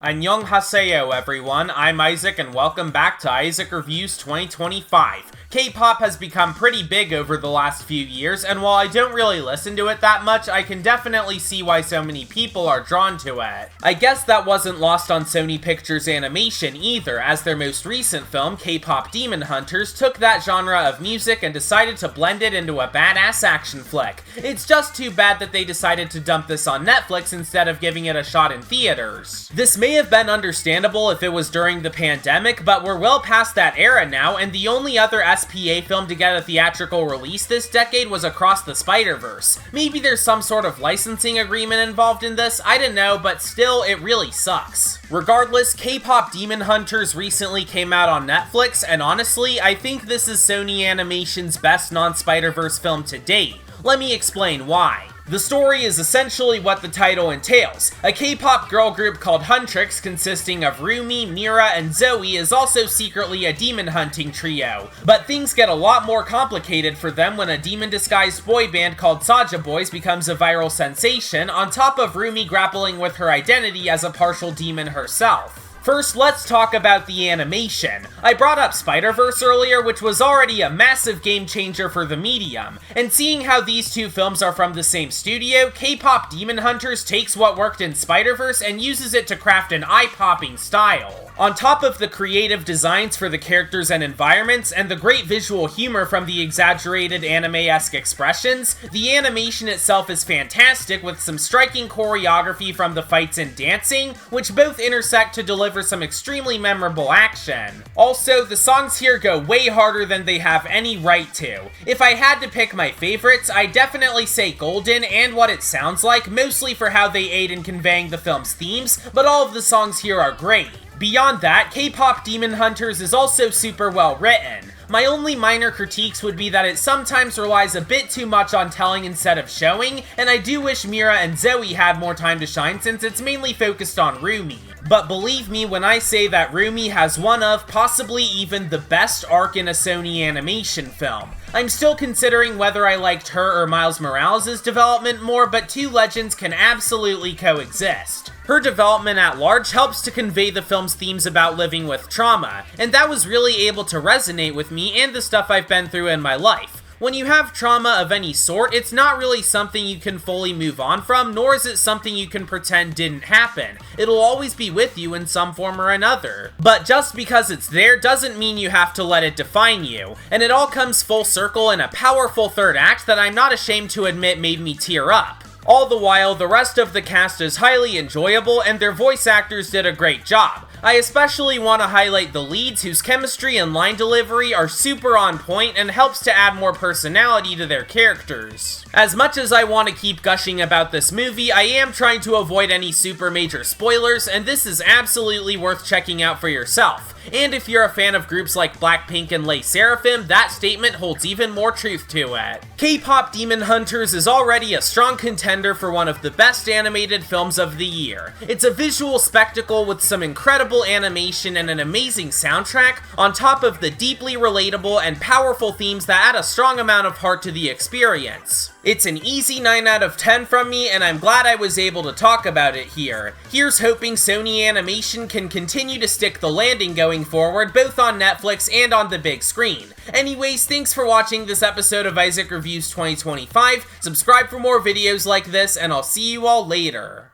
Annyeonghaseyo everyone, I'm Isaac and welcome back to Isaac Reviews 2025. K-pop has become pretty big over the last few years, and while I don't really listen to it that much, I can definitely see why so many people are drawn to it. I guess that wasn't lost on Sony Pictures Animation either, as their most recent film, K-pop Demon Hunters, took that genre of music and decided to blend it into a badass action flick. It's just too bad that they decided to dump this on Netflix instead of giving it a shot in theaters. This may have been understandable if it was during the pandemic, but we're well past that era now, and the only other SPA film to get a theatrical release this decade was Across the Spider-Verse. Maybe there's some sort of licensing agreement involved in this, I don't know, but still, it really sucks. Regardless, K-pop Demon Hunters recently came out on Netflix, and honestly, I think this is Sony Animation's best non-Spider-Verse film to date. Let me explain why. The story is essentially what the title entails. A K-pop girl group called Huntrix, consisting of Rumi, Mira, and Zoe, is also secretly a demon hunting trio. But things get a lot more complicated for them when a demon-disguised boy band called Saja Boys becomes a viral sensation, on top of Rumi grappling with her identity as a partial demon herself. First, let's talk about the animation. I brought up Spider-Verse earlier, which was already a massive game changer for the medium, and seeing how these two films are from the same studio, K-pop Demon Hunters takes what worked in Spider-Verse and uses it to craft an eye-popping style. On top of the creative designs for the characters and environments, and the great visual humor from the exaggerated anime-esque expressions, the animation itself is fantastic with some striking choreography from the fights and dancing, which both intersect to deliver some extremely memorable action. Also, the songs here go way harder than they have any right to. If I had to pick my favorites, I'd definitely say Golden and What It Sounds Like, mostly for how they aid in conveying the film's themes, but all of the songs here are great. Beyond that, K-pop Demon Hunters is also super well written. My only minor critiques would be that it sometimes relies a bit too much on telling instead of showing, and I do wish Mira and Zoe had more time to shine since it's mainly focused on Rumi. But believe me when I say that Rumi has one of, possibly even the best arc in a Sony animation film. I'm still considering whether I liked her or Miles Morales' development more, but two legends can absolutely coexist. Her development at large helps to convey the film's themes about living with trauma, and that was really able to resonate with me and the stuff I've been through in my life. When you have trauma of any sort, it's not really something you can fully move on from, nor is it something you can pretend didn't happen. It'll always be with you in some form or another. But just because it's there doesn't mean you have to let it define you, and it all comes full circle in a powerful third act that I'm not ashamed to admit made me tear up. All the while, the rest of the cast is highly enjoyable and their voice actors did a great job. I especially want to highlight the leads whose chemistry and line delivery are super on point and helps to add more personality to their characters. As much as I want to keep gushing about this movie, I am trying to avoid any super major spoilers, and this is absolutely worth checking out for yourself. And if you're a fan of groups like Blackpink and Les Seraphim, that statement holds even more truth to it. K-pop Demon Hunters is already a strong contender for one of the best animated films of the year. It's a visual spectacle with some incredible animation and an amazing soundtrack, on top of the deeply relatable and powerful themes that add a strong amount of heart to the experience. It's an easy 9 out of 10 from me, and I'm glad I was able to talk about it here. Here's hoping Sony Animation can continue to stick the landing going forward, both on Netflix and on the big screen. Anyways, thanks for watching this episode of Isaac Reviews 2025, subscribe for more videos like this, and I'll see you all later.